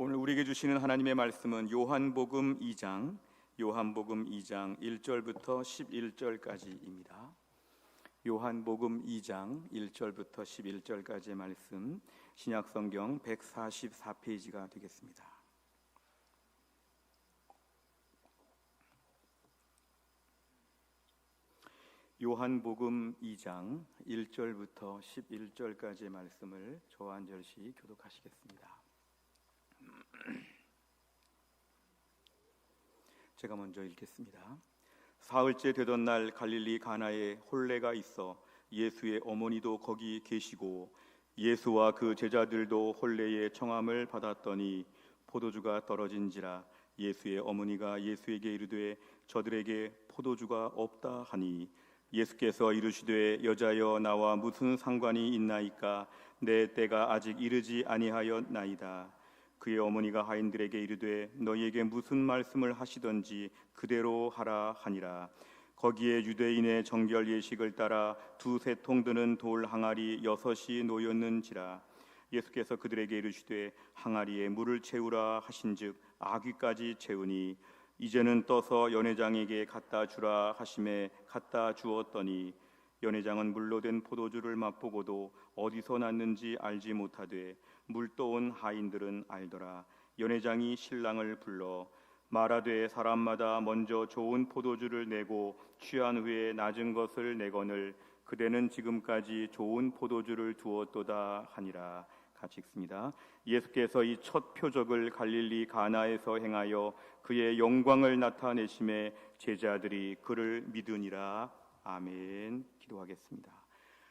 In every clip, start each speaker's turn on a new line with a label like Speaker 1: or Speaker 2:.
Speaker 1: 오늘 우리에게 주시는 하나님의 말씀은 요한복음 2장 1절부터 11절까지입니다. 요한복음 2장 1절부터 11절까지의 말씀, 신약성경 144페이지가 되겠습니다. 요한복음 2장 1절부터 11절까지의 말씀을 저와 한 절씩 교독하시겠습니다. 제가 먼저 읽겠습니다. 사흘째 되던 날 갈릴리 가나에 혼례가 있어 예수의 어머니도 거기 계시고 예수와 그 제자들도 혼례의 청함을 받았더니 포도주가 떨어진지라 예수의 어머니가 예수에게 이르되 저들에게 포도주가 없다 하니 예수께서 이르시되 여자여 나와 무슨 상관이 있나이까 내 때가 아직 이르지 아니하였나이다. 그의 어머니가 하인들에게 이르되 너희에게 무슨 말씀을 하시던지 그대로 하라 하니라. 거기에 유대인의 정결 예식을 따라 두세 통 드는 돌 항아리 6이 놓였는지라. 예수께서 그들에게 이르시되 항아리에 물을 채우라 하신즉 아귀까지 채우니 이제는 떠서 연회장에게 갖다 주라 하심에 갖다 주었더니 연회장은 물로 된 포도주를 맛보고도 어디서 났는지 알지 못하되 물 떠온 하인들은 알더라. 연회장이 신랑을 불러 말하되 사람마다 먼저 좋은 포도주를 내고 취한 후에 낮은 것을 내거늘 그대는 지금까지 좋은 포도주를 두었도다 하니라. 같이 읽습니다. 예수께서 이 첫 표적을 갈릴리 가나에서 행하여 그의 영광을 나타내심에 제자들이 그를 믿으니라. 아멘. 기도하겠습니다.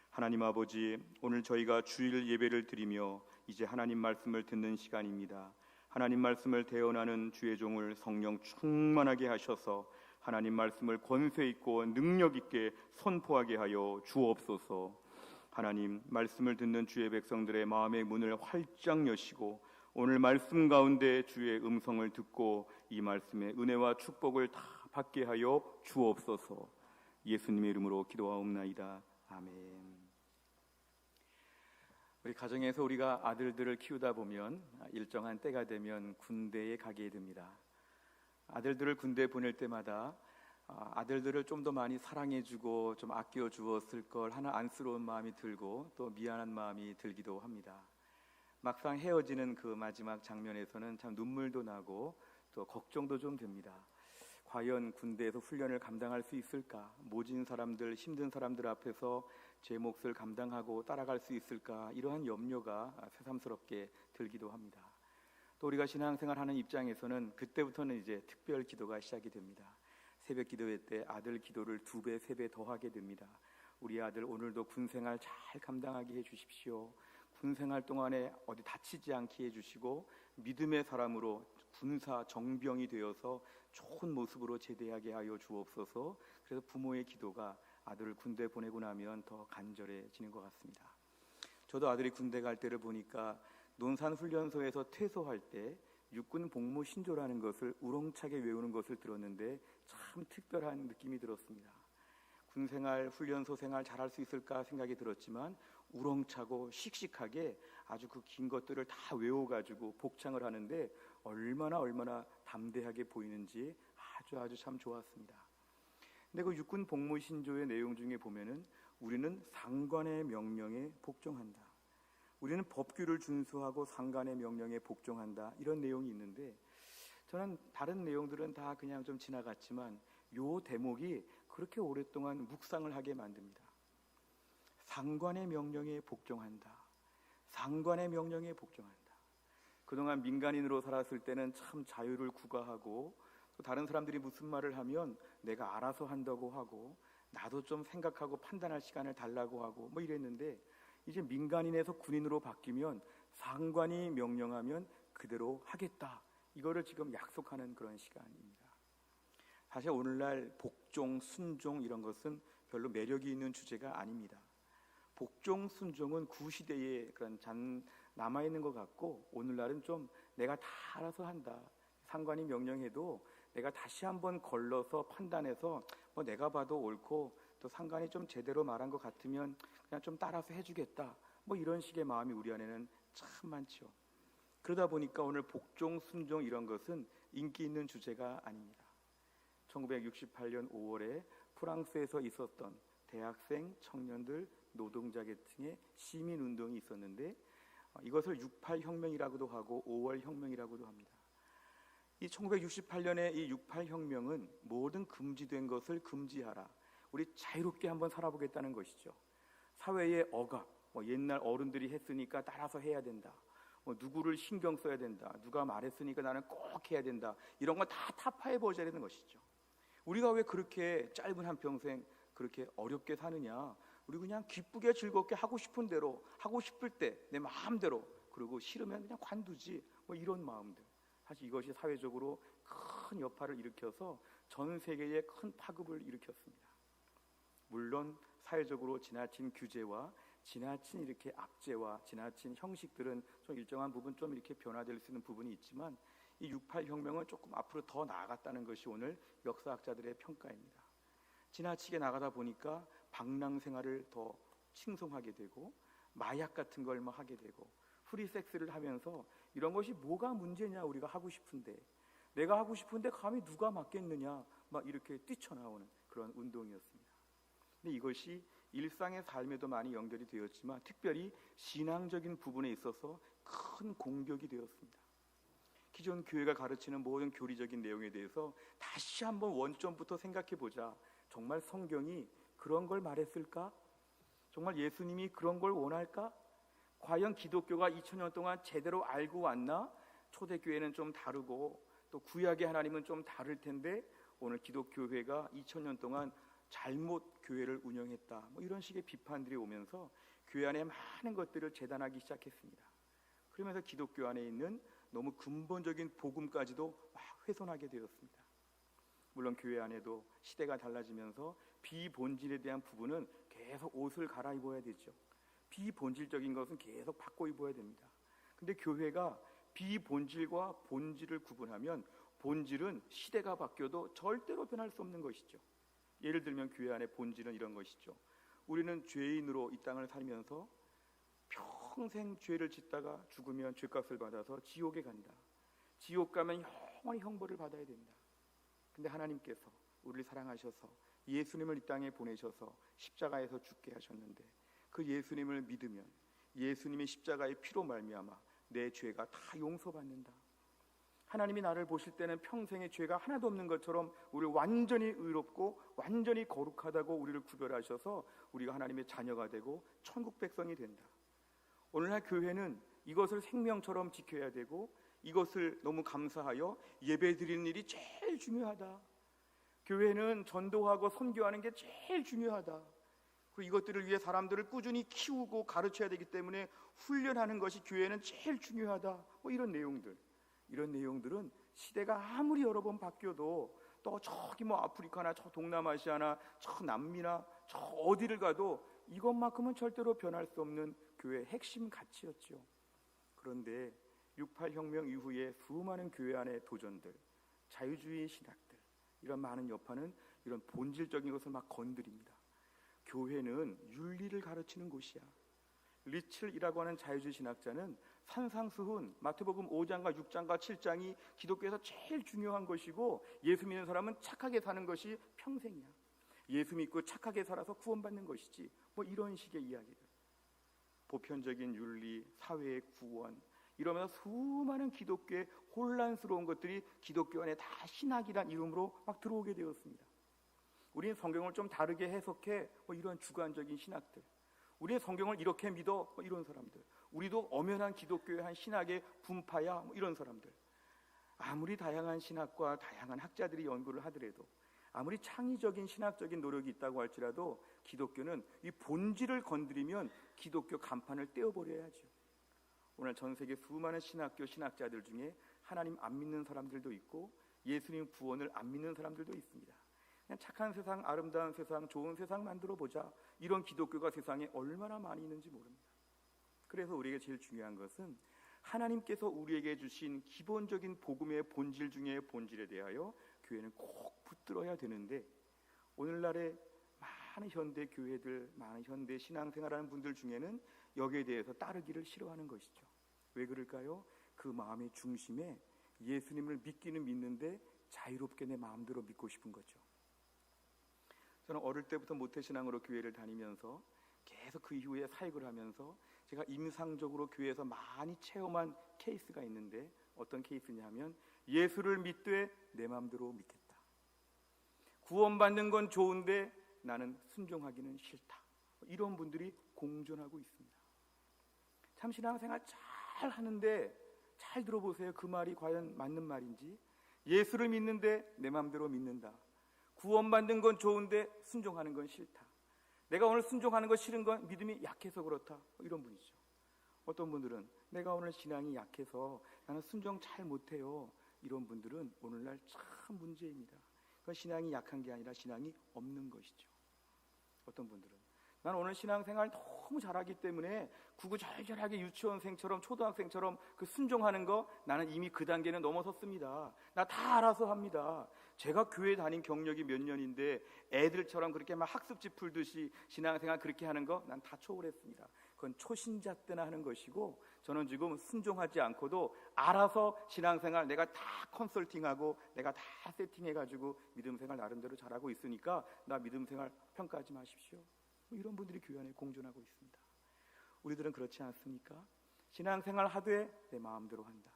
Speaker 1: 하나님 아버지, 오늘 저희가 주일 예배를 드리며 이제 하나님 말씀을 듣는 시간입니다. 하나님 말씀을 대언하는 주의 종을 성령 충만하게 하셔서 하나님 말씀을 권세 있고 능력 있게 선포하게 하여 주옵소서. 하나님, 말씀을 듣는 주의 백성들의 마음의 문을 활짝 여시고 오늘 말씀 가운데 주의 음성을 듣고 이 말씀의 은혜와 축복을 다 받게 하여 주옵소서. 예수님의 이름으로 기도하옵나이다. 아멘. 우리 가정에서 우리가 아들들을 키우다 보면 일정한 때가 되면 군대에 가게 됩니다. 아들들을 군대에 보낼 때마다 아들들을 좀 더 많이 사랑해주고 좀 아껴주었을 걸 하나 안쓰러운 마음이 들고 또 미안한 마음이 들기도 합니다. 막상 헤어지는 그 마지막 장면에서는 참 눈물도 나고 또 걱정도 좀 됩니다. 과연 군대에서 훈련을 감당할 수 있을까? 모진 사람들, 힘든 사람들 앞에서 제 몫을 감당하고 따라갈 수 있을까? 이러한 염려가 새삼스럽게 들기도 합니다. 또 우리가 신앙생활하는 입장에서는 그때부터는 이제 특별 기도가 시작이 됩니다. 새벽 기도회 때 아들 기도를 2배, 3배 더 하게 됩니다. 우리 아들 오늘도 군생활 잘 감당하게 해주십시오. 군생활 동안에 어디 다치지 않게 해주시고 믿음의 사람으로 군사 정병이 되어서 좋은 모습으로 제대하게 하여 주옵소서. 그래서 부모의 기도가 아들을 군대 보내고 나면 더 간절해지는 것 같습니다. 저도 아들이 군대 갈 때를 보니까 논산훈련소에서 퇴소할 때 육군 복무 신조라는 것을 우렁차게 외우는 것을 들었는데 참 특별한 느낌이 들었습니다. 군생활, 훈련소 생활 잘할 수 있을까 생각이 들었지만 우렁차고 씩씩하게 아주 그 긴 것들을 다 외워가지고 복창을 하는데 얼마나 담대하게 보이는지 아주 참 좋았습니다. 근데 그 육군 복무 신조의 내용 중에 보면은 우리는 상관의 명령에 복종한다. 우리는 법규를 준수하고 상관의 명령에 복종한다. 이런 내용이 있는데 저는 다른 내용들은 다 그냥 좀 지나갔지만 요 대목이 그렇게 오랫동안 묵상을 하게 만듭니다. 상관의 명령에 복종한다. 상관의 명령에 복종한다. 그동안 민간인으로 살았을 때는 참 자유를 구가하고 또 다른 사람들이 무슨 말을 하면 내가 알아서 한다고 하고 나도 좀 생각하고 판단할 시간을 달라고 하고 뭐 이랬는데 이제 민간인에서 군인으로 바뀌면 상관이 명령하면 그대로 하겠다. 이거를 지금 약속하는 그런 시간입니다. 사실 오늘날 복종, 순종 이런 것은 별로 매력이 있는 주제가 아닙니다. 복종, 순종은 구시대에 그런 남아있는 것 같고 오늘날은 좀 내가 다 알아서 한다. 상관이 명령해도 내가 다시 한번 걸러서 판단해서 뭐 내가 봐도 옳고 또 상관이 좀 제대로 말한 것 같으면 그냥 좀 따라서 해주겠다. 뭐 이런 식의 마음이 우리 안에는 참 많죠. 그러다 보니까 오늘 복종, 순종 이런 것은 인기 있는 주제가 아닙니다. 1968년 5월에 프랑스에서 있었던 대학생, 청년들, 노동자 계층의 시민운동이 있었는데 이것을 68혁명이라고도 하고 5월 혁명이라고도 합니다. 이 1968년의 이 68혁명은 모든 금지된 것을 금지하라, 우리 자유롭게 한번 살아보겠다는 것이죠. 사회의 억압, 옛날 어른들이 했으니까 따라서 해야 된다, 누구를 신경 써야 된다, 누가 말했으니까 나는 꼭 해야 된다, 이런 거 다 타파해버려야 되는 것이죠. 우리가 왜 그렇게 짧은 한평생 그렇게 어렵게 사느냐, 우리 그냥 기쁘게 즐겁게 하고 싶은 대로, 하고 싶을 때 내 마음대로, 그리고 싫으면 그냥 관두지, 이런 마음들. 사실 이것이 사회적으로 큰 여파를 일으켜서 전 세계에 큰 파급을 일으켰습니다. 물론 사회적으로 지나친 규제와 지나친 이렇게 압제와 지나친 형식들은 좀 일정한 부분 좀 이렇게 변화될 수 있는 부분이 있지만, 이 68혁명은 조금 앞으로 더 나아갔다는 것이 오늘 역사학자들의 평가입니다. 지나치게 나가다 보니까 방랑 생활을 더 칭송하게 되고, 마약 같은 걸 막 하게 되고, 프리섹스를 하면서 이런 것이 뭐가 문제냐, 우리가 하고 싶은데, 내가 하고 싶은데 감히 누가 막겠느냐, 막 이렇게 뛰쳐나오는 그런 운동이었습니다. 근데 이것이 일상의 삶에도 많이 연결이 되었지만 특별히 신앙적인 부분에 있어서 큰 공격이 되었습니다. 기존 교회가 가르치는 모든 교리적인 내용에 대해서 다시 한번 원점부터 생각해 보자. 정말 성경이 그런 걸 말했을까? 정말 예수님이 그런 걸 원할까? 과연 기독교가 2000년 동안 제대로 알고 왔나? 초대교회는 좀 다르고 또 구약의 하나님은 좀 다를 텐데 오늘 기독교회가 2000년 동안 잘못 교회를 운영했다, 이런 식의 비판들이 오면서 교회 안에 많은 것들을 재단하기 시작했습니다. 그러면서 기독교 안에 있는 너무 근본적인 복음까지도 막 훼손하게 되었습니다. 물론 교회 안에도 시대가 달라지면서 비본질에 대한 부분은 계속 옷을 갈아입어야 되죠. 비본질적인 것은 계속 바꿔 입어야 됩니다. 근데 교회가 비본질과 본질을 구분하면 본질은 시대가 바뀌어도 절대로 변할 수 없는 것이죠. 예를 들면 교회 안의 본질은 이런 것이죠. 우리는 죄인으로 이 땅을 살면서 평생 죄를 짓다가 죽으면 죄값을 받아서 지옥에 간다. 지옥 가면 영원히 형벌을 받아야 된다. 근데 하나님께서 우리를 사랑하셔서 예수님을 이 땅에 보내셔서 십자가에서 죽게 하셨는데, 그 예수님을 믿으면 예수님의 십자가의 피로 말미암아 내 죄가 다 용서받는다. 하나님이 나를 보실 때는 평생의 죄가 하나도 없는 것처럼 우리를 완전히 의롭고 완전히 거룩하다고 우리를 구별하셔서 우리가 하나님의 자녀가 되고 천국 백성이 된다. 오늘날 교회는 이것을 생명처럼 지켜야 되고 이것을 너무 감사하여 예배 드리는 일이 제일 중요하다. 교회는 전도하고 선교하는 게 제일 중요하다. 그리고 이것들을 위해 사람들을 꾸준히 키우고 가르쳐야 되기 때문에 훈련하는 것이 교회는 제일 중요하다. 이런 내용들은 시대가 아무리 여러 번 바뀌어도 또 저기 아프리카나 저 동남아시아나 저 남미나 저 어디를 가도 이것만큼은 절대로 변할 수 없는 교회의 핵심 가치였죠. 그런데 68혁명 이후에 수많은 교회 안의 도전들, 자유주의 신학들, 이런 많은 여파는 이런 본질적인 것을 막 건드립니다. 교회는 윤리를 가르치는 곳이야. 리첼이라고 하는 자유주의 신학자는 산상수훈, 마태복음 5장과 6장과 7장이 기독교에서 제일 중요한 것이고, 예수 믿는 사람은 착하게 사는 것이 평생이야. 예수 믿고 착하게 살아서 구원받는 것이지, 이런 식의 이야기들. 보편적인 윤리, 사회의 구원, 이러면서 수많은 기독교의 혼란스러운 것들이 기독교 안에 다 신학이란 이름으로 막 들어오게 되었습니다. 우리는 성경을 좀 다르게 해석해, 이런 주관적인 신학들. 우리의 성경을 이렇게 믿어, 이런 사람들. 우리도 엄연한 기독교의 한 신학의 분파야, 이런 사람들. 아무리 다양한 신학과 다양한 학자들이 연구를 하더라도, 아무리 창의적인 신학적인 노력이 있다고 할지라도 기독교는 이 본질을 건드리면 기독교 간판을 떼어버려야죠. 오늘 전 세계 수많은 신학교 신학자들 중에 하나님 안 믿는 사람들도 있고 예수님 구원을 안 믿는 사람들도 있습니다. 그냥 착한 세상, 아름다운 세상, 좋은 세상 만들어 보자, 이런 기독교가 세상에 얼마나 많이 있는지 모릅니다. 그래서 우리에게 제일 중요한 것은 하나님께서 우리에게 주신 기본적인 복음의 본질 중에 본질에 대하여 교회는 꼭 붙들어야 되는데, 오늘날의 많은 현대 교회들, 많은 현대 신앙생활하는 분들 중에는 여기에 대해서 따르기를 싫어하는 것이죠. 왜 그럴까요? 그 마음의 중심에 예수님을 믿기는 믿는데 자유롭게 내 마음대로 믿고 싶은 거죠. 저는 어릴 때부터 모태신앙으로 교회를 다니면서 계속 그 이후에 사역을 하면서 제가 임상적으로 교회에서 많이 체험한 케이스가 있는데, 어떤 케이스냐면 예수를 믿되 내 마음대로 믿겠다. 구원받는 건 좋은데 나는 순종하기는 싫다. 이런 분들이 공존하고 있습니다. 참 신앙생활 잘 하는데 잘 들어보세요. 그 말이 과연 맞는 말인지. 예수를 믿는데 내 마음대로 믿는다. 구원받는 건 좋은데 순종하는 건 싫다. 내가 오늘 순종하는 거 싫은 건 믿음이 약해서 그렇다. 이런 분이죠. 어떤 분들은 내가 오늘 신앙이 약해서 나는 순종 잘 못해요. 이런 분들은 오늘날 참 문제입니다. 그건 신앙이 약한 게 아니라 신앙이 없는 것이죠. 어떤 분들은 나는 오늘 신앙생활 너무 잘하기 때문에 구구절절하게 유치원생처럼 초등학생처럼 그 순종하는 거 나는 이미 그 단계는 넘어섰습니다. 나 다 알아서 합니다. 제가 교회 다닌 경력이 몇 년인데 애들처럼 그렇게 막 학습지 풀듯이 신앙생활 그렇게 하는 거 난 다 초월했습니다. 그건 초신자 때나 하는 것이고, 저는 지금 순종하지 않고도 알아서 신앙생활 내가 다 컨설팅하고 내가 다 세팅해가지고 믿음생활 나름대로 잘하고 있으니까 나 믿음생활 평가하지 마십시오. 이런 분들이 교회 안에 공존하고 있습니다. 우리들은 그렇지 않습니까? 신앙생활 하되 내 마음대로 한다.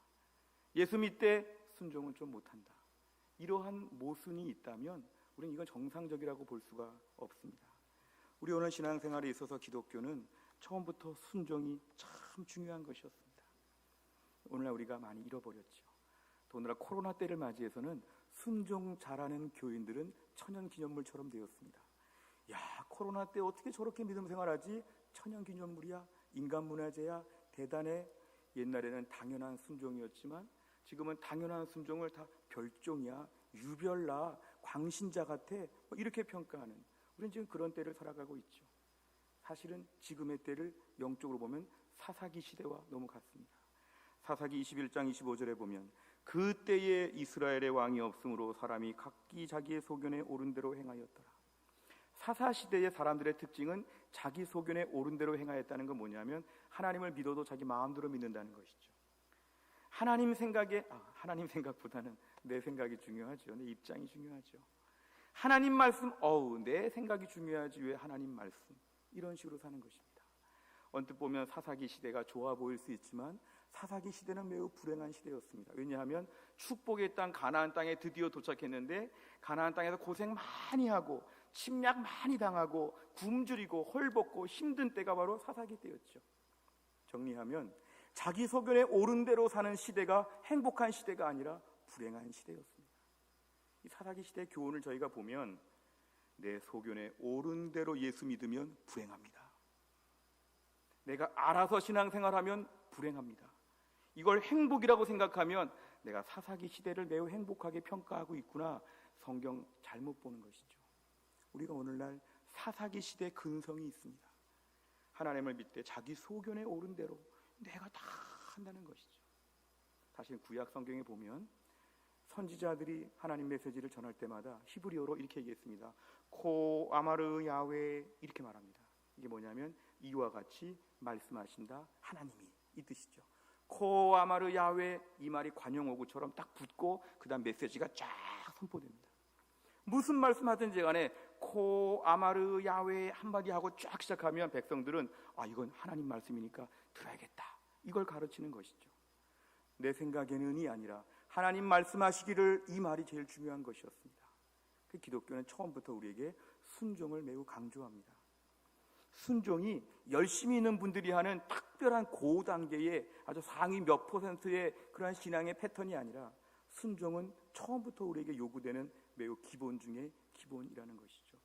Speaker 1: 예수 믿되 순종은 좀 못한다. 이러한 모순이 있다면 우리는 이건 정상적이라고 볼 수가 없습니다. 우리 오늘 신앙생활에 있어서 기독교는 처음부터 순종이 참 중요한 것이었습니다. 오늘날 우리가 많이 잃어버렸죠. 오늘날 코로나 때를 맞이해서는 순종 잘하는 교인들은 천연기념물처럼 되었습니다. 야, 코로나 때 어떻게 저렇게 믿음 생활하지? 천연기념물이야? 인간문화재야? 대단해? 옛날에는 당연한 순종이었지만 지금은 당연한 순종을 다 별종이야, 유별나, 광신자 같아, 이렇게 평가하는, 우리는 지금 그런 때를 살아가고 있죠. 사실은 지금의 때를 영적으로 보면 사사기 시대와 너무 같습니다. 사사기 21장 25절에 보면 그때에 이스라엘의 왕이 없으므로 사람이 각기 자기의 소견에 옳은 대로 행하였더라. 사사시대의 사람들의 특징은 자기 소견에 옳은 대로 행하였다는 건 뭐냐면 하나님을 믿어도 자기 마음대로 믿는다는 것이죠. 하나님 생각에 하나님 생각보다는 내 생각이 중요하죠. 내 입장이 중요하죠. 하나님 말씀 내 생각이 중요하지 왜 하나님 말씀, 이런 식으로 사는 것입니다. 언뜻 보면 사사기 시대가 좋아 보일 수 있지만 사사기 시대는 매우 불행한 시대였습니다. 왜냐하면 축복의 땅 가나안 땅에 드디어 도착했는데 가나안 땅에서 고생 많이 하고 침략 많이 당하고 굶주리고 헐벗고 힘든 때가 바로 사사기 때였죠. 정리하면 자기 소견에 옳은 대로 사는 시대가 행복한 시대가 아니라 불행한 시대였습니다. 이 사사기 시대의 교훈을 저희가 보면 내 소견에 옳은 대로 예수 믿으면 불행합니다. 내가 알아서 신앙생활하면 불행합니다. 이걸 행복이라고 생각하면 내가 사사기 시대를 매우 행복하게 평가하고 있구나, 성경 잘못 보는 것이죠. 우리가 오늘날 사사기 시대 근성이 있습니다. 하나님을 믿되 자기 소견에 옳은 대로 내가 다 한다는 것이죠. 사실 구약 성경에 보면 선지자들이 하나님 메시지를 전할 때마다 히브리어로 이렇게 얘기했습니다. 코 아마르 야훼, 이렇게 말합니다. 이게 뭐냐면 이와 같이 말씀하신다 하나님이, 이 뜻이죠. 코 아마르 야훼, 이 말이 관용어구처럼 딱 붙고 그 다음 메시지가 쫙 선포됩니다. 무슨 말씀하든지 간에 코 아마르 야훼 한마디 하고 쫙 시작하면 백성들은 이건 하나님 말씀이니까 들어야겠다, 이걸 가르치는 것이죠. 내 생각에는이 아니라 하나님 말씀하시기를, 이 말이 제일 중요한 것이었습니다. 그 기독교는 처음부터 우리에게 순종을 매우 강조합니다. 순종이 열심히 있는 분들이 하는 특별한 고단계의 아주 상위 몇 %의 그러한 신앙의 패턴이 아니라 순종은 처음부터 우리에게 요구되는 매우 기본 중에 기본이라는 것이죠.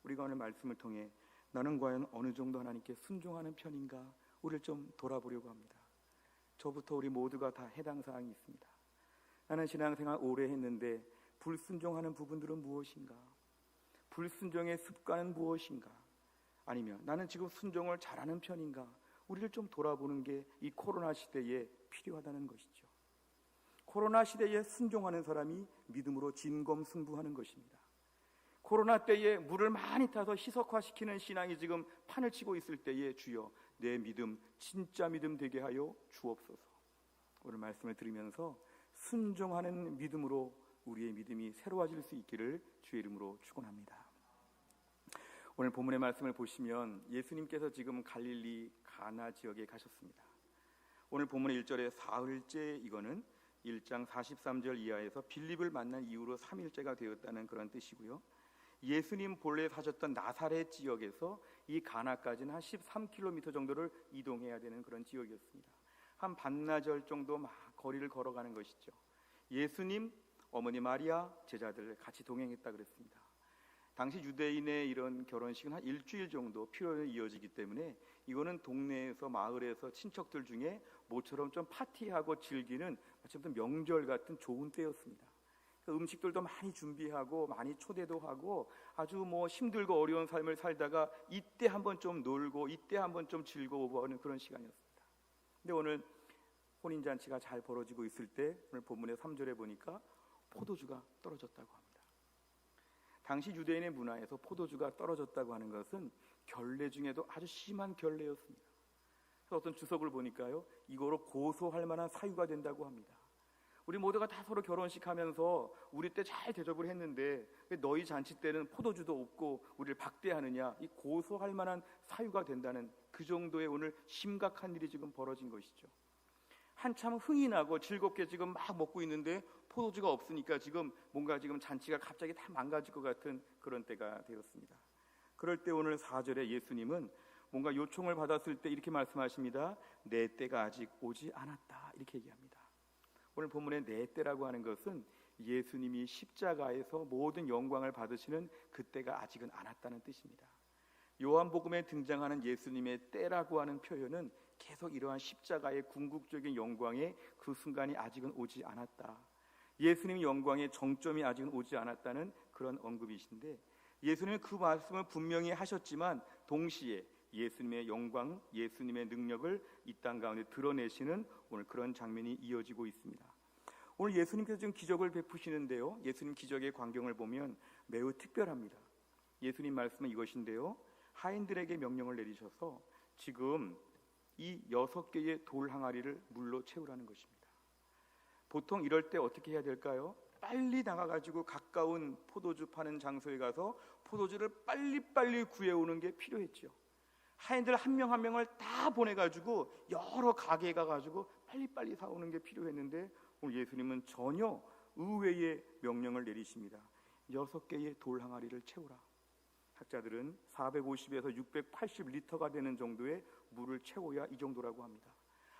Speaker 1: 우리가 오늘 말씀을 통해 나는 과연 어느 정도 하나님께 순종하는 편인가, 우리를 좀 돌아보려고 합니다. 저부터 우리 모두가 다 해당 사항이 있습니다. 나는 신앙생활 오래 했는데 불순종하는 부분들은 무엇인가? 불순종의 습관은 무엇인가? 아니면 나는 지금 순종을 잘하는 편인가? 우리를 좀 돌아보는 게 이 코로나 시대에 필요하다는 것이죠. 코로나 시대에 순종하는 사람이 믿음으로 진검승부하는 것입니다. 코로나 때에 물을 많이 타서 희석화시키는 신앙이 지금 판을 치고 있을 때에 주여 내 믿음 진짜 믿음 되게 하여 주옵소서. 오늘 말씀을 들으면서 순종하는 믿음으로 우리의 믿음이 새로워질 수 있기를 주의 이름으로 축원합니다. 오늘 본문의 말씀을 보시면 예수님께서 지금 갈릴리 가나 지역에 가셨습니다. 오늘 본문의 1절에 사흘째, 이거는 1장 43절 이하에서 빌립을 만난 이후로 3일째가 되었다는 그런 뜻이고요. 예수님 본래 사셨던 나사렛 지역에서 이 가나까지는 한 13km 정도를 이동해야 되는 그런 지역이었습니다. 한 반나절 정도 막 거리를 걸어가는 것이죠. 예수님, 어머니 마리아, 제자들 같이 동행했다 그랬습니다. 당시 유대인의 이런 결혼식은 한 일주일 정도 필요로 이어지기 때문에 이거는 동네에서, 마을에서 친척들 중에 모처럼 좀 파티하고 즐기는 마치 무슨 명절 같은 좋은 때였습니다. 음식들도 많이 준비하고 많이 초대도 하고 아주 힘들고 어려운 삶을 살다가 이때 한번 좀 놀고 이때 한번 좀 즐거워보고 하는 그런 시간이었습니다. 근데 오늘 혼인잔치가 잘 벌어지고 있을 때 오늘 본문의 3절에 보니까 포도주가 떨어졌다고 합니다. 당시 유대인의 문화에서 포도주가 떨어졌다고 하는 것은 결례 중에도 아주 심한 결례였습니다. 그래서 어떤 주석을 보니까요, 이거로 고소할 만한 사유가 된다고 합니다. 우리 모두가 다 서로 결혼식 하면서 우리 때 잘 대접을 했는데 왜 너희 잔치 때는 포도주도 없고 우리를 박대하느냐, 이 고소할 만한 사유가 된다는 그 정도의 오늘 심각한 일이 지금 벌어진 것이죠. 한참 흥이 나고 즐겁게 지금 막 먹고 있는데 포도주가 없으니까 지금 뭔가 지금 잔치가 갑자기 다 망가질 것 같은 그런 때가 되었습니다. 그럴 때 오늘 4절에 예수님은 뭔가 요청을 받았을 때 이렇게 말씀하십니다. 내 때가 아직 오지 않았다, 이렇게 얘기합니다. 오늘 본문의 내 때라고 하는 것은 예수님이 십자가에서 모든 영광을 받으시는 그때가 아직은 않았다는 뜻입니다. 요한복음에 등장하는 예수님의 때라고 하는 표현은 계속 이러한 십자가의 궁극적인 영광의 그 순간이 아직은 오지 않았다, 예수님의 영광의 정점이 아직은 오지 않았다는 그런 언급이신데, 예수님은 그 말씀을 분명히 하셨지만 동시에 예수님의 영광, 예수님의 능력을 이 땅 가운데 드러내시는 오늘 그런 장면이 이어지고 있습니다. 오늘 예수님께서 지금 기적을 베푸시는데요, 예수님 기적의 광경을 보면 매우 특별합니다. 예수님 말씀은 이것인데요, 하인들에게 명령을 내리셔서 지금 이 6개의 돌 항아리를 물로 채우라는 것입니다. 보통 이럴 때 어떻게 해야 될까요? 빨리 나가가지고 가까운 포도주 파는 장소에 가서 포도주를 빨리빨리 구해오는 게 필요했죠. 하인들 한 명 한 명을 다 보내가지고 여러 가게에 가가지고 빨리빨리 사오는 게 필요했는데 오늘 예수님은 전혀 의외의 명령을 내리십니다. 6개의 돌 항아리를 채우라. 학자들은 450에서 680리터가 되는 정도의 물을 채워야 이 정도라고 합니다.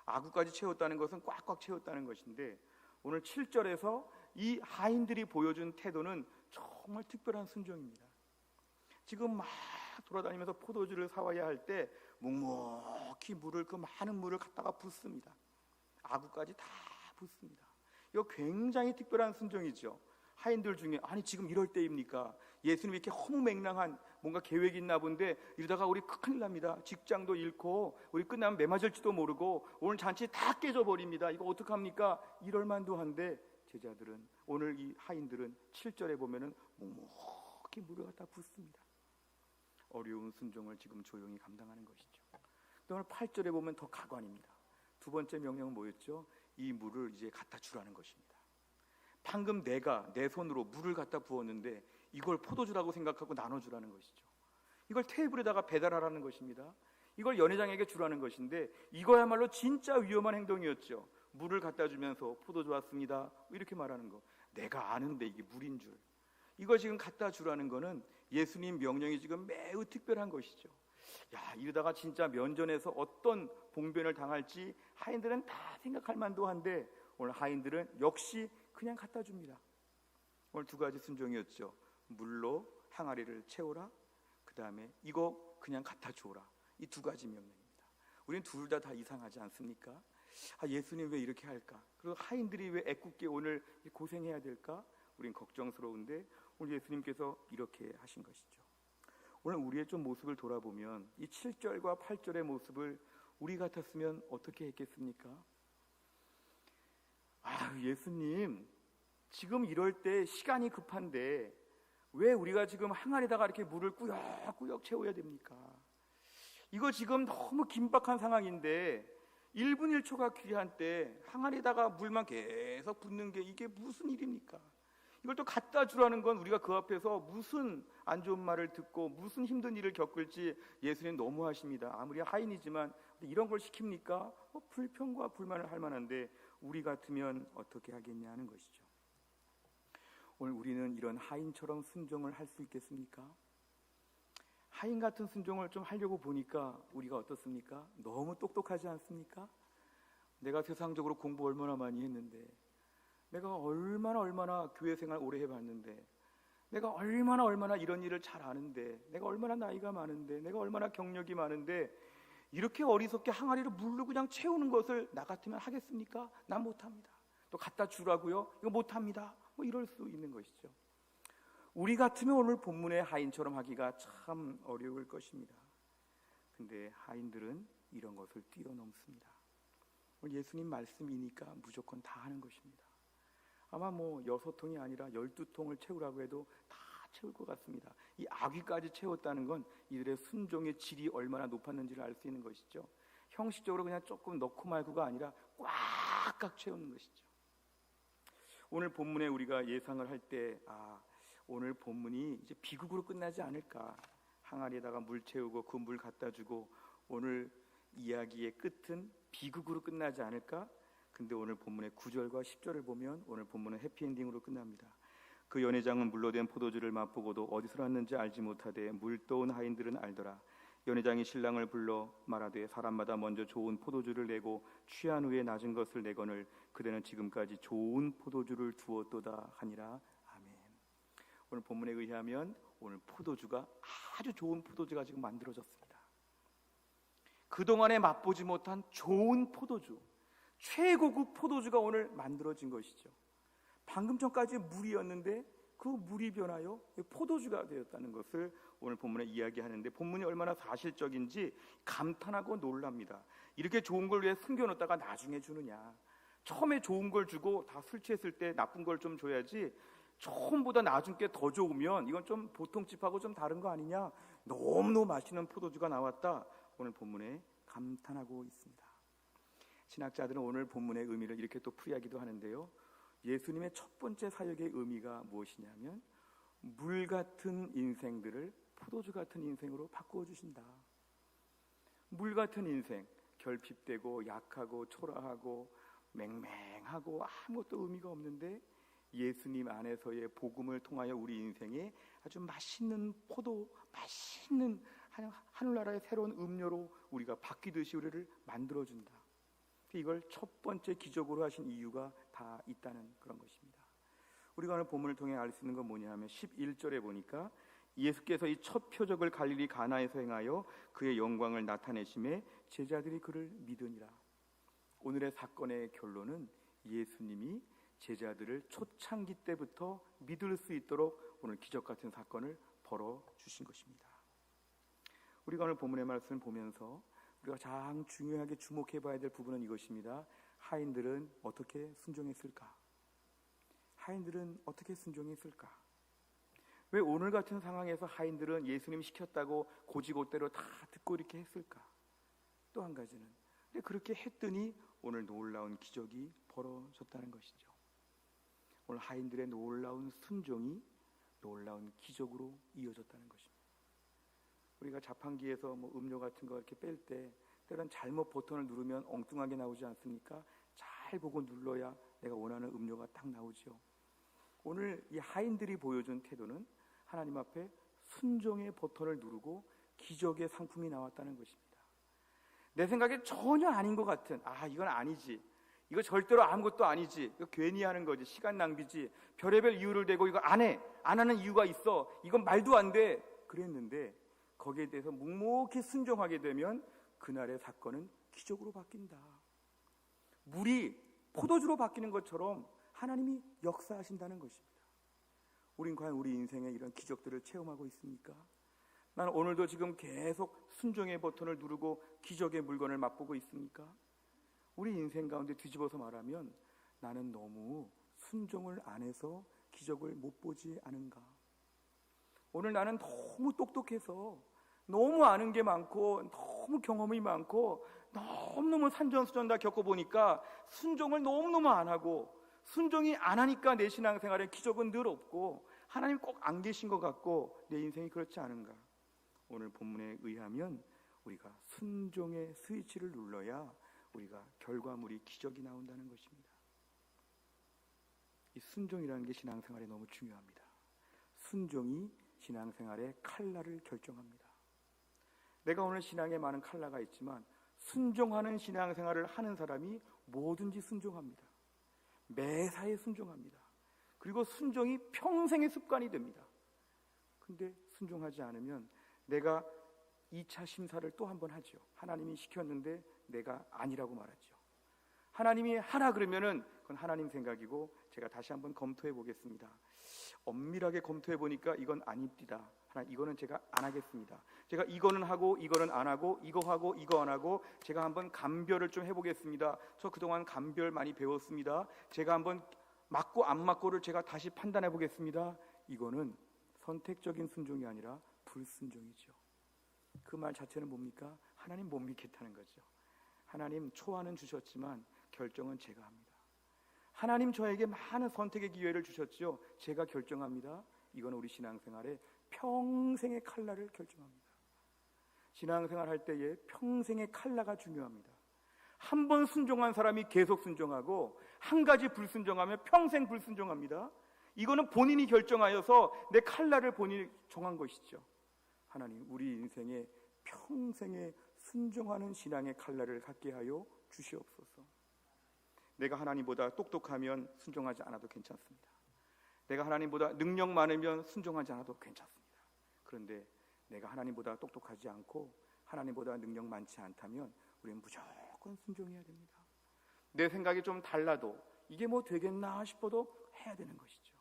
Speaker 1: 아구까지 채웠다는 것은 꽉꽉 채웠다는 것인데, 오늘 7절에서 이 하인들이 보여준 태도는 정말 특별한 순종입니다. 지금 막 돌아다니면서 포도주를 사와야 할 때 묵묵히 그 많은 물을 갖다가 붓습니다. 아구까지 다 붓습니다. 이거 굉장히 특별한 순종이죠. 하인들 중에 아니 지금 이럴 때입니까? 예수님이 이렇게 허무맹랑한 뭔가 계획이 있나 본데 이러다가 우리 큰일 납니다. 직장도 잃고 우리 끝나면 매 맞을지도 모르고 오늘 잔치 다 깨져버립니다. 이거 어떡합니까? 이럴 만도 한데 제자들은, 오늘 이 하인들은 7절에 보면은 묵묵히 물을 갖다 붓습니다. 어려운 순종을 지금 조용히 감당하는 것이죠. 또 오늘 8절에 보면 더 가관입니다. 두 번째 명령은 뭐였죠? 이 물을 이제 갖다 주라는 것입니다. 방금 내가 내 손으로 물을 갖다 부었는데 이걸 포도주라고 생각하고 나눠주라는 것이죠. 이걸 테이블에다가 배달하라는 것입니다. 이걸 연회장에게 주라는 것인데 이거야말로 진짜 위험한 행동이었죠. 물을 갖다 주면서 포도주 왔습니다 이렇게 말하는 거, 내가 아는데 이게 물인 줄. 이거 지금 갖다 주라는 거는 예수님 명령이 지금 매우 특별한 것이죠. 이러다가 진짜 면전에서 어떤 봉변을 당할지 하인들은 다 생각할 만도 한데 오늘 하인들은 역시 그냥 갖다 줍니다. 오늘 두 가지 순종이었죠. 물로 항아리를 채우라, 그 다음에 이거 그냥 갖다 주오라. 이 두 가지 명령입니다. 우리는 둘 다 이상하지 않습니까? 예수님 왜 이렇게 할까? 그리고 하인들이 왜 애꿎게 오늘 고생해야 될까? 우린 걱정스러운데 오늘 예수님께서 이렇게 하신 것이죠. 오늘 우리의 좀 모습을 돌아보면 이 7절과 8절의 모습을 우리 같았으면 어떻게 했겠습니까? 예수님 지금 이럴 때 시간이 급한데 왜 우리가 지금 항아리에다가 이렇게 물을 꾸역꾸역 채워야 됩니까? 이거 지금 너무 긴박한 상황인데 1분 1초가 귀한 때 항아리에다가 물만 계속 붓는 게 이게 무슨 일입니까? 이걸 또 갖다 주라는 건 우리가 그 앞에서 무슨 안 좋은 말을 듣고 무슨 힘든 일을 겪을지 예수님 너무하십니다. 아무리 하인이지만 이런 걸 시킵니까? 불평과 불만을 할 만한데 우리 같으면 어떻게 하겠냐는 것이죠. 오늘 우리는 이런 하인처럼 순종을 할 수 있겠습니까? 하인 같은 순종을 좀 하려고 보니까 우리가 어떻습니까? 너무 똑똑하지 않습니까? 내가 세상적으로 공부 얼마나 많이 했는데, 내가 얼마나 교회 생활 오래 해봤는데, 내가 얼마나 이런 일을 잘 아는데, 내가 얼마나 나이가 많은데, 내가 얼마나 경력이 많은데, 이렇게 어리석게 항아리를 물로 그냥 채우는 것을 나 같으면 하겠습니까? 난 못합니다. 또 갖다 주라고요? 이거 못합니다. 이럴 수 있는 것이죠. 우리 같으면 오늘 본문의 하인처럼 하기가 참 어려울 것입니다. 근데 하인들은 이런 것을 뛰어넘습니다. 오늘 예수님 말씀이니까 무조건 다 하는 것입니다. 아마 6통이 아니라 12통을 채우라고 해도 다 채울 것 같습니다. 이 아귀까지 채웠다는 건 이들의 순종의 질이 얼마나 높았는지를 알 수 있는 것이죠. 형식적으로 그냥 조금 넣고 말고가 아니라 꽉꽉 채우는 것이죠. 오늘 본문에 우리가 예상을 할 때 오늘 본문이 이제 비극으로 끝나지 않을까, 항아리에다가 물 채우고 그 물 갖다 주고 오늘 이야기의 끝은 비극으로 끝나지 않을까. 근데 오늘 본문의 9절과 10절을 보면 오늘 본문은 해피엔딩으로 끝납니다. 그 연회장은 물로 된 포도주를 맛보고도 어디서 났는지 알지 못하되 물떠온 하인들은 알더라. 연회장이 신랑을 불러 말하되 사람마다 먼저 좋은 포도주를 내고 취한 후에 낮은 것을 내거늘 그대는 지금까지 좋은 포도주를 두었도다 하니라. 아멘. 오늘 본문에 의하면 오늘 포도주가 아주 좋은 포도주가 지금 만들어졌습니다. 그동안에 맛보지 못한 좋은 포도주, 최고급 포도주가 오늘 만들어진 것이죠. 방금 전까지 물이었는데 그 물이 변하여 포도주가 되었다는 것을 오늘 본문에 이야기하는데, 본문이 얼마나 사실적인지 감탄하고 놀랍니다. 이렇게 좋은 걸 왜 숨겨놓다가 나중에 주느냐. 처음에 좋은 걸 주고 다 술 취했을 때 나쁜 걸 좀 줘야지, 처음보다 나중 게 더 좋으면 이건 좀 보통 집하고 좀 다른 거 아니냐. 너무너무 맛있는 포도주가 나왔다. 오늘 본문에 감탄하고 있습니다. 신학자들은 오늘 본문의 의미를 이렇게 또 풀이하기도 하는데요. 예수님의 첫 번째 사역의 의미가 무엇이냐면 물 같은 인생들을 포도주 같은 인생으로 바꾸어 주신다. 물 같은 인생, 결핍되고 약하고 초라하고 맹맹하고 아무것도 의미가 없는데 예수님 안에서의 복음을 통하여 우리 인생에 아주 맛있는 포도, 맛있는 하늘나라의 새로운 음료로 우리가 바뀌듯이 우리를 만들어준다. 이걸 첫 번째 기적으로 하신 이유가 다 있다는 그런 것입니다. 우리가 오늘 본문을 통해 알 수 있는 건 뭐냐 하면 11절에 보니까 예수께서 이 첫 표적을 갈릴리 가나에서 행하여 그의 영광을 나타내심에 제자들이 그를 믿으니라. 오늘의 사건의 결론은 예수님이 제자들을 초창기 때부터 믿을 수 있도록 오늘 기적 같은 사건을 벌어주신 것입니다. 우리가 오늘 본문의 말씀을 보면서 우리가 가장 중요하게 주목해 봐야 될 부분은 이것입니다. 하인들은 어떻게 순종했을까? 하인들은 어떻게 순종했을까? 왜 오늘 같은 상황에서 하인들은 예수님 시켰다고 고지고대로 다 듣고 이렇게 했을까? 또 한 가지는 그렇게 했더니 오늘 놀라운 기적이 벌어졌다는 것이죠. 오늘 하인들의 놀라운 순종이 놀라운 기적으로 이어졌다는 것입니다. 우리가 자판기에서 음료 같은 거 이렇게 뺄 때 때론 잘못 버튼을 누르면 엉뚱하게 나오지 않습니까? 잘 보고 눌러야 내가 원하는 음료가 딱 나오죠. 오늘 이 하인들이 보여준 태도는 하나님 앞에 순종의 버튼을 누르고 기적의 상품이 나왔다는 것입니다. 내 생각에 전혀 아닌 것 같은, 이건 아니지, 이거 절대로 아무것도 아니지, 이거 괜히 하는 거지, 시간 낭비지, 별의별 이유를 대고 이거 안 하는 이유가 있어, 이건 말도 안 돼, 그랬는데 거기에 대해서 묵묵히 순종하게 되면 그날의 사건은 기적으로 바뀐다. 물이 포도주로 바뀌는 것처럼 하나님이 역사하신다는 것입니다. 우린 과연 우리 인생에 이런 기적들을 체험하고 있습니까? 나는 오늘도 지금 계속 순종의 버튼을 누르고 기적의 물건을 맛보고 있습니까? 우리 인생 가운데 뒤집어서 말하면 나는 너무 순종을 안 해서 기적을 못 보지 않은가? 오늘 나는 너무 똑똑해서 너무 아는 게 많고 너무 경험이 많고 너무너무 산전수전 다 겪어보니까 순종을 너무너무 안 하고, 순종이 안 하니까 내 신앙생활에 기적은 늘 없고 하나님 꼭 안 계신 것 같고 내 인생이 그렇지 않은가? 오늘 본문에 의하면 우리가 순종의 스위치를 눌러야 우리가 결과물이 기적이 나온다는 것입니다. 이 순종이라는 게 신앙생활에 너무 중요합니다. 순종이 신앙생활의 칼날을 결정합니다. 내가 오늘 신앙에 많은 칼라가 있지만 순종하는 신앙생활을 하는 사람이 뭐든지 순종합니다. 매사에 순종합니다. 그리고 순종이 평생의 습관이 됩니다. 근데 순종하지 않으면 내가 2차 심사를 또 한 번 하죠. 하나님이 시켰는데 내가 아니라고 말하죠. 하나님이 하라 그러면은 그건 하나님 생각이고 제가 다시 한번 검토해 보겠습니다. 엄밀하게 검토해 보니까 이건 아닙니다. 하나, 이거는 제가 안 하겠습니다. 제가 이거는 하고 이거는 안 하고 이거 하고 이거 안 하고 제가 한번 감별을 좀 해보겠습니다. 저 그동안 감별 많이 배웠습니다. 제가 한번 맞고 안 맞고를 제가 다시 판단해 보겠습니다. 이거는 선택적인 순종이 아니라 불순종이죠. 그 말 자체는 뭡니까? 하나님 못 믿겠다는 거죠. 하나님 초안은 주셨지만 결정은 제가 합니다. 하나님 저에게 많은 선택의 기회를 주셨죠. 제가 결정합니다. 이건 우리 신앙생활의 평생의 칼날을 결정합니다. 신앙생활 할 때에 평생의 칼라가 중요합니다. 한 번 순종한 사람이 계속 순종하고 한 가지 불순종하면 평생 불순종합니다. 이거는 본인이 결정하여서 내 칼날을 본인이 정한 것이죠. 하나님 우리 인생에 평생에 순종하는 신앙의 칼날을 갖게 하여 주시옵소서. 내가 하나님보다 똑똑하면 순종하지 않아도 괜찮습니다. 내가 하나님보다 능력 많으면 순종하지 않아도 괜찮습니다. 그런데 내가 하나님보다 똑똑하지 않고 하나님보다 능력 많지 않다면 우리는 무조건 순종해야 됩니다. 내 생각이 좀 달라도 이게 뭐 되겠나 싶어도 해야 되는 것이죠.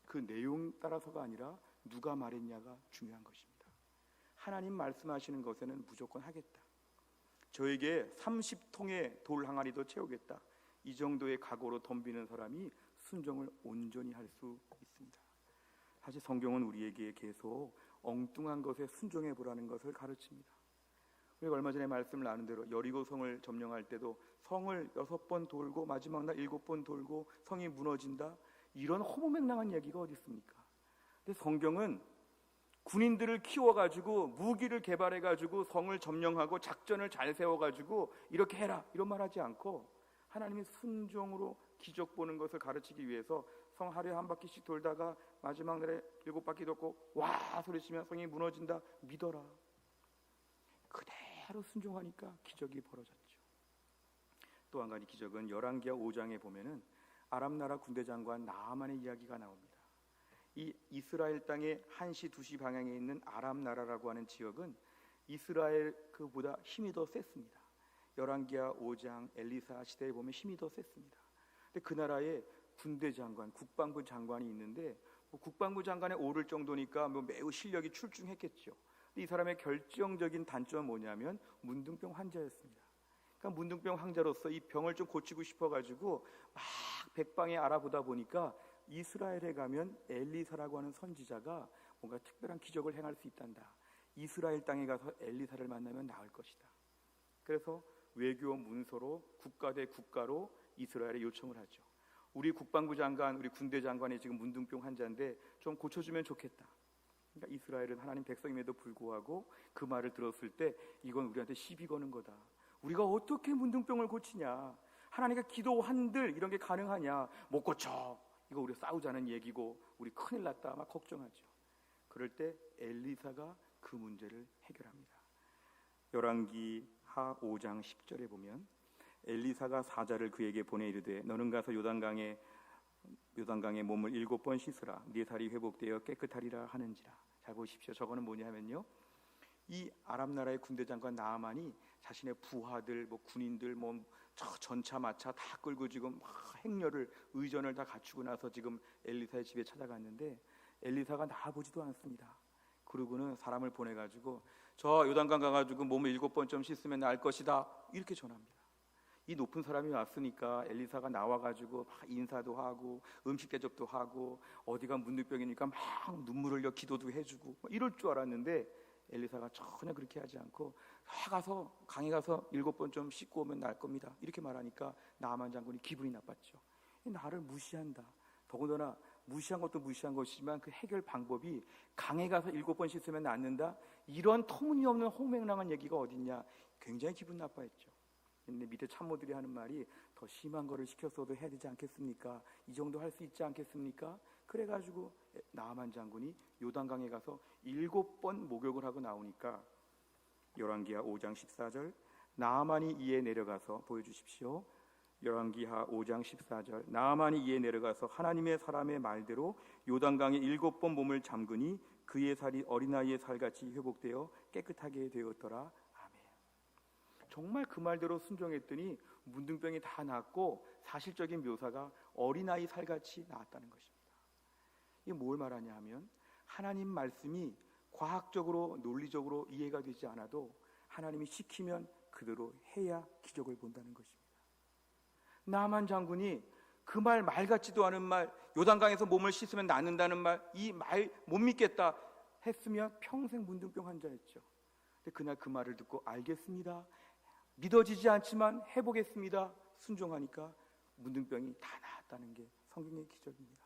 Speaker 1: 그 내용 따라서가 아니라 누가 말했냐가 중요한 것입니다. 하나님 말씀하시는 것에는 무조건 하겠다. 저에게 30통의 돌 항아리도 채우겠다. 이 정도의 각오로 덤비는 사람이 순종을 온전히 할 수 있습니다. 사실 성경은 우리에게 계속 엉뚱한 것에 순종해 보라는 것을 가르칩니다. 우리가 얼마 전에 말씀을 나눈 대로 여리고 성을 점령할 때도 성을 6번 돌고 마지막 날 7번 돌고 성이 무너진다, 이런 허무맹랑한 얘기가 어디 있습니까? 근데 성경은 군인들을 키워가지고 무기를 개발해가지고 성을 점령하고 작전을 잘 세워가지고 이렇게 해라 이런 말 하지 않고 하나님이 순종으로 기적 보는 것을 가르치기 위해서 성 하루에 한 바퀴씩 돌다가 마지막 날에 7바퀴 돕고 와 소리치면 성이 무너진다, 믿어라. 그대로 순종하니까 기적이 벌어졌죠. 또 한 가지 기적은 열왕기하 5장에 보면은 아람 나라 군대 장관 나아만의 이야기가 나옵니다. 이 이스라엘 땅의 1시 2시 방향에 있는 아람 나라라고 하는 지역은 이스라엘 그보다 힘이 더 셌습니다. 열왕기하 5장 엘리사 시대에 보면 힘이 더 셌습니다. 근데 그 나라에 군대 장관, 국방부 장관이 있는데 뭐 국방부 장관에 오를 정도니까 뭐 매우 실력이 출중했겠죠. 근데 이 사람의 결정적인 단점은 뭐냐면 문둥병 환자였습니다. 그러니까 문둥병 환자로서 이 병을 좀 고치고 싶어가지고 막 백방에 알아보다 보니까 이스라엘에 가면 엘리사라고 하는 선지자가 뭔가 특별한 기적을 행할 수 있단다. 이스라엘 땅에 가서 엘리사를 만나면 나을 것이다. 그래서 외교 문서로 국가 대 국가로 이스라엘에 요청을 하죠. 우리 국방부 장관, 우리 군대 장관이 지금 문둥병 환자인데 좀 고쳐주면 좋겠다. 그러니까 이스라엘은 하나님 백성임에도 불구하고 그 말을 들었을 때 이건 우리한테 시비 거는 거다. 우리가 어떻게 문둥병을 고치냐? 하나님과 기도한들 이런 게 가능하냐? 못 고쳐. 이거 우리 싸우자는 얘기고 우리 큰일 났다 막 걱정하죠. 그럴 때 엘리사가 그 문제를 해결합니다. 열왕기하 5장 10절에 보면 엘리사가 사자를 그에게 보내 이르되 너는 가서 요단강에 몸을 7번 씻으라. 네 살이 회복되어 깨끗하리라 하는지라. 잘 보십시오. 저거는 뭐냐면요, 이 아람 나라의 군대 장관 나아만이 자신의 부하들, 뭐 군인들, 뭐 전차 마차 다 끌고 지금 행렬을 의전을 다 갖추고 나서 지금 엘리사의 집에 찾아갔는데 엘리사가 나와보지도 않습니다. 그러고는 사람을 보내가지고 저 요단강 가가지고 몸을 7번 좀 씻으면 나을 것이다 이렇게 전합니다. 이 높은 사람이 왔으니까 엘리사가 나와가지고 막 인사도 하고 음식 대접도 하고 어디가 문둥병이니까 막 눈물 흘려 기도도 해주고 이럴 줄 알았는데 엘리사가 전혀 그렇게 하지 않고 가서 강에 가서 7번 좀 씻고 오면 날 겁니다. 이렇게 말하니까 나아만 장군이 기분이 나빴죠. 나를 무시한다. 더군다나 무시한 것도 무시한 것이지만 그 해결 방법이 강에 가서 7번 씻으면 낫는다, 이런 터무니없는 호맹랑한 얘기가 어딨냐. 굉장히 기분 나빠했죠. 근데 밑에 참모들이 하는 말이 더 심한 거를 시켰어도 해야 되지 않겠습니까? 이 정도 할 수 있지 않겠습니까? 그래가지고 나아만 장군이 요단강에 가서 7번 목욕을 하고 나오니까 열왕기하 5장 14절, 나아만이 이에 내려가서 보여주십시오. 열왕기하 5장 14절, 나아만이 이에 내려가서 하나님의 사람의 말대로 요단강에 7번 몸을 잠그니 그의 살이 어린아이의 살같이 회복되어 깨끗하게 되었더라. 아멘. 정말 그 말대로 순종했더니 문둥병이 다 낫고 사실적인 묘사가 어린아이 살같이 나았다는 것입니다. 이게 뭘 말하냐 하면 하나님 말씀이 과학적으로 논리적으로 이해가 되지 않아도 하나님이 시키면 그대로 해야 기적을 본다는 것입니다. 나아만 장군이 그 말 같지도 않은 말, 요단강에서 몸을 씻으면 낫는다는 말, 이 말 못 믿겠다 했으면 평생 문둥병 환자였죠. 근데 그날 그 말을 듣고 알겠습니다, 믿어지지 않지만 해보겠습니다, 순종하니까 문둥병이 다 나았다는 게 성경의 기적입니다.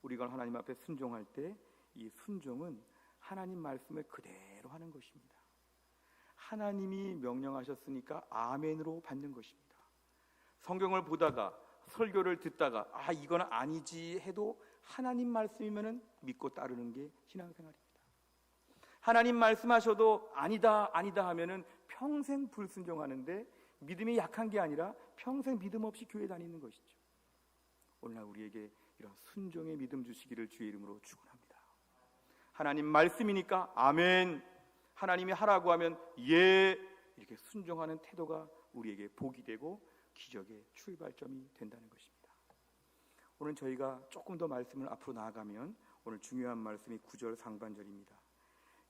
Speaker 1: 우리가 하나님 앞에 순종할 때 이 순종은 하나님 말씀을 그대로 하는 것입니다. 하나님이 명령하셨으니까 아멘으로 받는 것입니다. 성경을 보다가 설교를 듣다가 이건 아니지 해도 하나님 말씀이면 믿고 따르는 게 신앙생활입니다. 하나님 말씀하셔도 아니다 하면은 평생 불순종하는데 믿음이 약한 게 아니라 평생 믿음 없이 교회 다니는 것이죠. 오늘날 우리에게 이런 순종의 믿음 주시기를 주의 이름으로 축원합니다. 하나님 말씀이니까 아멘, 하나님이 하라고 하면 예, 이렇게 순종하는 태도가 우리에게 복이 되고 기적의 출발점이 된다는 것입니다. 오늘 저희가 조금 더 말씀을 앞으로 나아가면 오늘 중요한 말씀이 9절 상반절입니다.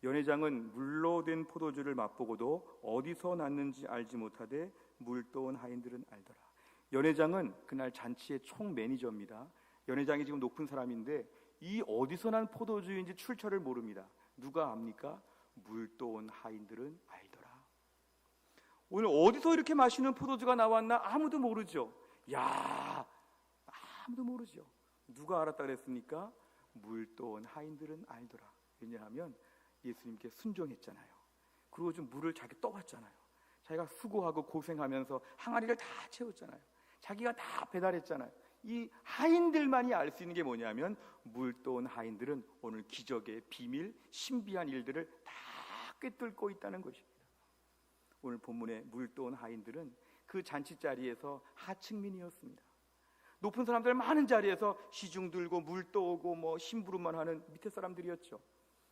Speaker 1: 연회장은 물로 된 포도주를 맛보고도 어디서 났는지 알지 못하되 물 떠온 하인들은 알더라. 연회장은 그날 잔치의 총 매니저입니다. 연회장이 지금 높은 사람인데 이 어디서 난 포도주인지 출처를 모릅니다. 누가 압니까? 물 떠온 하인들은 알더라. 오늘 어디서 이렇게 맛있는 포도주가 나왔나 아무도 모르죠. 아무도 모르죠. 누가 알았다 그랬습니까? 물 떠온 하인들은 알더라. 왜냐하면 예수님께 순종했잖아요. 그리고 좀 물을 자기 떠왔잖아요. 자기가 수고하고 고생하면서 항아리를 다 채웠잖아요. 자기가 다 배달했잖아요. 이 하인들만이 알 수 있는 게 뭐냐면 물 떠온 하인들은 오늘 기적의 비밀, 신비한 일들을 다 꿰뚫고 있다는 것입니다. 오늘 본문의 물 떠온 하인들은 그 잔치 자리에서 하층민이었습니다. 높은 사람들 많은 자리에서 시중 들고 물 떠오고 심부름만 하는 밑에 사람들이었죠.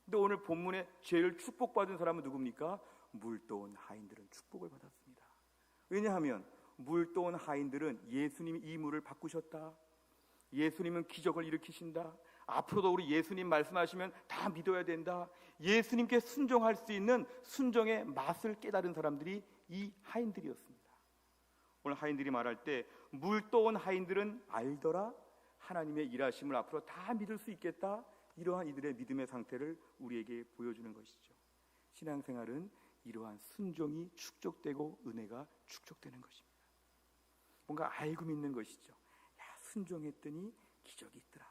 Speaker 1: 근데 오늘 본문에 제일 축복받은 사람은 누굽니까? 물 떠온 하인들은 축복을 받았습니다. 왜냐하면 물 떠온 하인들은 예수님이 이 물을 바꾸셨다, 예수님은 기적을 일으키신다, 앞으로도 우리 예수님 말씀하시면 다 믿어야 된다, 예수님께 순종할 수 있는 순종의 맛을 깨달은 사람들이 이 하인들이었습니다. 오늘 하인들이 말할 때 물 떠온 하인들은 알더라, 하나님의 일하심을 앞으로 다 믿을 수 있겠다, 이러한 이들의 믿음의 상태를 우리에게 보여주는 것이죠. 신앙생활은 이러한 순종이 축적되고 은혜가 축적되는 것입니다. 뭔가 알고 믿는 것이죠. 순종했더니 기적이 있더라,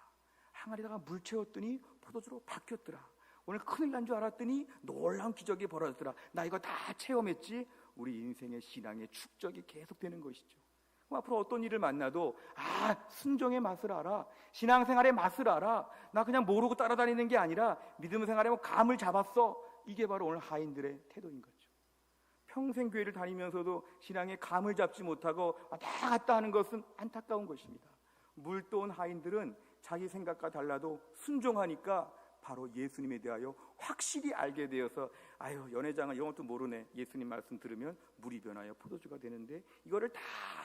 Speaker 1: 항아리다가 물 채웠더니 포도주로 바뀌었더라, 오늘 큰일 난 줄 알았더니 놀라운 기적이 벌어졌더라, 나 이거 다 체험했지. 우리 인생의 신앙의 축적이 계속되는 것이죠. 앞으로 어떤 일을 만나도 순종의 맛을 알아, 신앙생활의 맛을 알아, 나 그냥 모르고 따라다니는 게 아니라 믿음 생활에 감을 잡았어. 이게 바로 오늘 하인들의 태도인 거죠. 평생 교회를 다니면서도 신앙에 감을 잡지 못하고 왔다 갔다 하는 것은 안타까운 것입니다. 물 떠온 하인들은 자기 생각과 달라도 순종하니까 바로 예수님에 대하여 확실히 알게 되어서 연회장은 이것도 모르네, 예수님 말씀 들으면 물이 변하여 포도주가 되는데, 이거를 다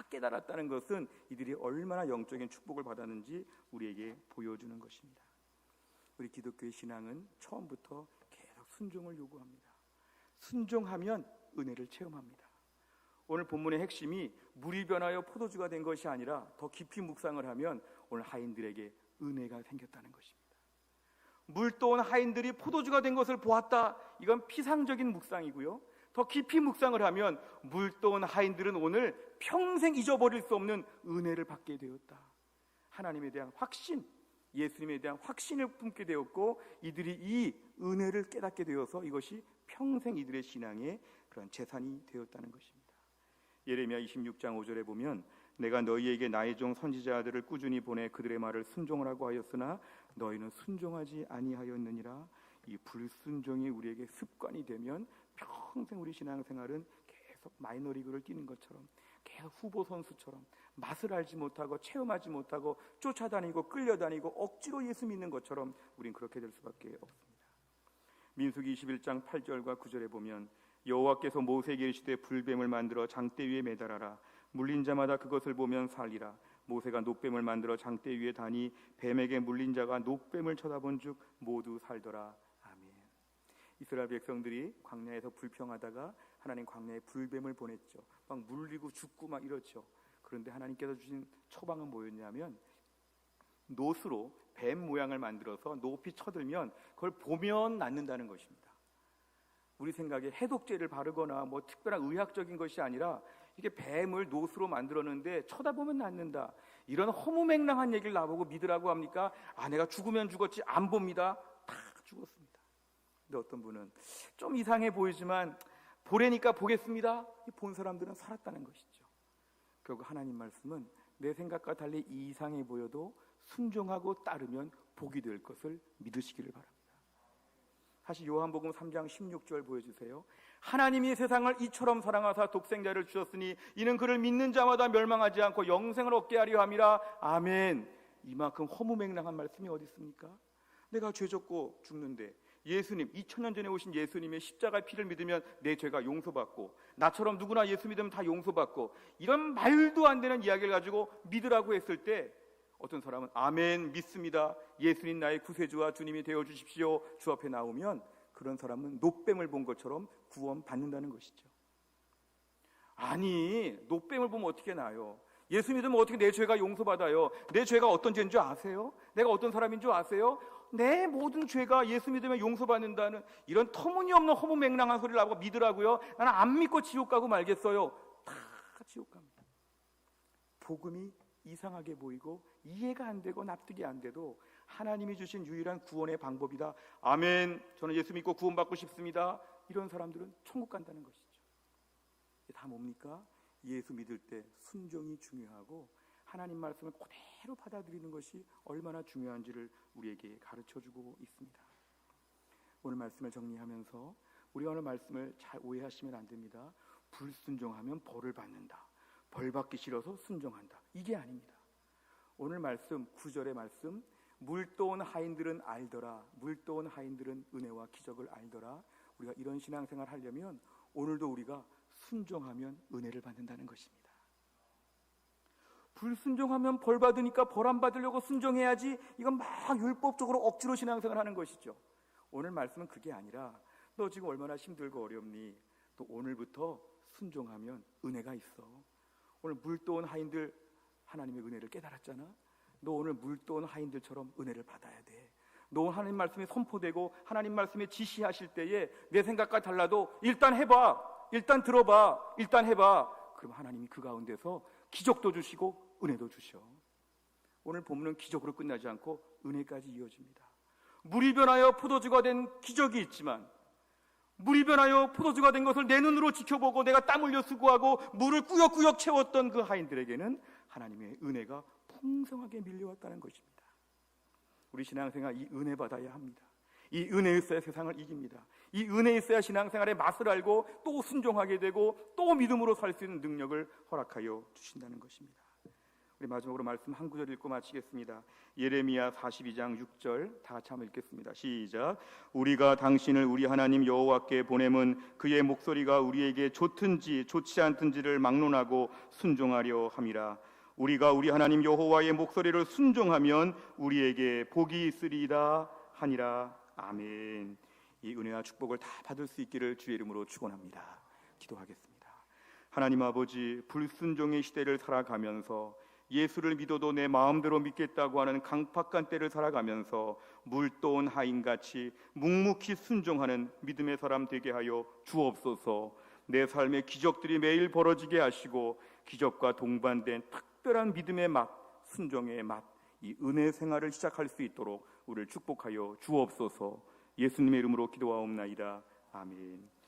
Speaker 1: 깨달았다는 것은 이들이 얼마나 영적인 축복을 받았는지 우리에게 보여주는 것입니다. 우리 기독교의 신앙은 처음부터 계속 순종을 요구합니다. 순종하면 은혜를 체험합니다. 오늘 본문의 핵심이 물이 변하여 포도주가 된 것이 아니라 더 깊이 묵상을 하면 오늘 하인들에게 은혜가 생겼다는 것입니다. 물 떠온 하인들이 포도주가 된 것을 보았다, 이건 피상적인 묵상이고요. 더 깊이 묵상을 하면 물떠온 하인들은 오늘 평생 잊어버릴 수 없는 은혜를 받게 되었다. 하나님에 대한 확신, 예수님에 대한 확신을 품게 되었고, 이들이 이 은혜를 깨닫게 되어서 이것이 평생 이들의 신앙의 그런 재산이 되었다는 것입니다. 예레미야 26장 5절에 보면 내가 너희에게 나의 종 선지자들을 꾸준히 보내 그들의 말을 순종하라고 하였으나 너희는 순종하지 아니하였느니라. 이 불순종이 우리에게 습관이 되면 평생 우리 신앙생활은 계속 마이너리그를 뛰는 것처럼, 계속 후보 선수처럼 맛을 알지 못하고 체험하지 못하고 쫓아다니고 끌려다니고 억지로 예수 믿는 것처럼 우린 그렇게 될 수밖에 없습니다. 민수기 21장 8절과 9절에 보면 여호와께서 모세에게 이르시되 불뱀을 만들어 장대 위에 매달아라. 물린 자마다 그것을 보면 살리라. 모세가 놋뱀을 만들어 장대 위에 다니 뱀에게 물린 자가 놋뱀을 쳐다본 즉 모두 살더라. 아멘. 이스라엘 백성들이 광야에서 불평하다가 하나님 광야에 불뱀을 보냈죠. 막 물리고 죽고 막 이렇죠. 그런데 하나님께서 주신 처방은 뭐였냐면 놋으로 뱀 모양을 만들어서 높이 쳐들면 그걸 보면 낫는다는 것입니다. 우리 생각에 해독제를 바르거나 뭐 특별한 의학적인 것이 아니라 이게 뱀을 놋으로 만들었는데 쳐다보면 낫는다, 이런 허무맹랑한 얘기를 나보고 믿으라고 합니까? 내가 죽으면 죽었지 안 봅니다. 다 죽었습니다. 근데 어떤 분은 좀 이상해 보이지만 보래니까 보겠습니다. 본 사람들은 살았다는 것이죠. 결국 하나님 말씀은 내 생각과 달리 이상해 보여도 순종하고 따르면 복이 될 것을 믿으시기를 바랍니다. 다시 요한복음 3장 16절 보여주세요. 하나님이 세상을 이처럼 사랑하사 독생자를 주셨으니 이는 그를 믿는 자마다 멸망하지 않고 영생을 얻게 하려 함이라. 아멘. 이만큼 허무맹랑한 말씀이 어디 있습니까? 내가 죄졌고 죽는데 예수님, 2000년 전에 오신 예수님의 십자가의 피를 믿으면 내 죄가 용서받고, 나처럼 누구나 예수 믿으면 다 용서받고, 이런 말도 안 되는 이야기를 가지고 믿으라고 했을 때 어떤 사람은 아멘 믿습니다, 예수님 나의 구세주와 주님이 되어주십시오 주 앞에 나오면 그런 사람은 놋뱀을 본 것처럼 구원 받는다는 것이죠. 아니, 놋뱀을 보면 어떻게 나요? 예수 믿으면 어떻게 내 죄가 용서받아요? 내 죄가 어떤 죄인 줄 아세요? 내가 어떤 사람인 줄 아세요? 내 모든 죄가 예수 믿으면 용서받는다는 이런 터무니없는 허무맹랑한 소리를 하고 믿으라고요? 나는 안 믿고 지옥 가고 말겠어요. 다 지옥 갑니다. 복음이 이상하게 보이고 이해가 안 되고 납득이 안 돼도 하나님이 주신 유일한 구원의 방법이다. 아멘, 저는 예수 믿고 구원받고 싶습니다. 이런 사람들은 천국 간다는 것이죠. 이게 다 뭡니까? 예수 믿을 때 순종이 중요하고 하나님 말씀을 그대로 받아들이는 것이 얼마나 중요한지를 우리에게 가르쳐주고 있습니다. 오늘 말씀을 정리하면서 우리가 오늘 말씀을 잘 오해하시면 안 됩니다. 불순종하면 벌을 받는다, 벌 받기 싫어서 순종한다, 이게 아닙니다. 오늘 말씀 9절의 말씀, 물떠온 하인들은 알더라, 물떠온 하인들은 은혜와 기적을 알더라. 우리가 이런 신앙생활 하려면 오늘도 우리가 순종하면 은혜를 받는다는 것입니다. 불순종하면 벌 받으니까 벌 안 받으려고 순종해야지, 이건 막 율법적으로 억지로 신앙생활 하는 것이죠. 오늘 말씀은 그게 아니라 너 지금 얼마나 힘들고 어렵니? 또 오늘부터 순종하면 은혜가 있어. 오늘 물떠온 하인들 하나님의 은혜를 깨달았잖아. 너 오늘 물떠온 하인들처럼 은혜를 받아야 돼. 너 하나님 말씀에 선포되고 하나님 말씀에 지시하실 때에 내 생각과 달라도 일단 해봐, 일단 들어봐, 일단 해봐. 그럼 하나님이 그 가운데서 기적도 주시고 은혜도 주셔. 오늘 본문은 기적으로 끝나지 않고 은혜까지 이어집니다. 물이 변하여 포도주가 된 기적이 있지만, 물이 변하여 포도주가 된 것을 내 눈으로 지켜보고 내가 땀 흘려 수고하고 물을 꾸역꾸역 채웠던 그 하인들에게는 하나님의 은혜가 풍성하게 밀려왔다는 것입니다. 우리 신앙생활 이 은혜 받아야 합니다. 이 은혜 있어야 세상을 이깁니다. 이 은혜 있어야 신앙생활의 맛을 알고 또 순종하게 되고 또 믿음으로 살 수 있는 능력을 허락하여 주신다는 것입니다. 우리 마지막으로 말씀 한 구절 읽고 마치겠습니다. 예레미야 42장 6절 다 같이 한번 읽겠습니다. 시작. 우리가 당신을 우리 하나님 여호와께 보냄은 그의 목소리가 우리에게 좋든지 좋지 않든지를 막론하고 순종하려 함이라. 우리가 우리 하나님 여호와의 목소리를 순종하면 우리에게 복이 있으리이다 하니라. 아멘. 이 은혜와 축복을 다 받을 수 있기를 주의 이름으로 축원합니다. 기도하겠습니다. 하나님 아버지, 불순종의 시대를 살아가면서 예수를 믿어도 내 마음대로 믿겠다고 하는 강팍한 때를 살아가면서 물떠온 하인같이 묵묵히 순종하는 믿음의 사람 되게 하여 주옵소서. 내 삶에 기적들이 매일 벌어지게 하시고 기적과 동반된 특별한 믿음의 맛, 순종의 맛, 이 은혜 생활을 시작할 수 있도록 우리를 축복하여 주옵소서. 예수님의 이름으로 기도하옵나이다. 아멘.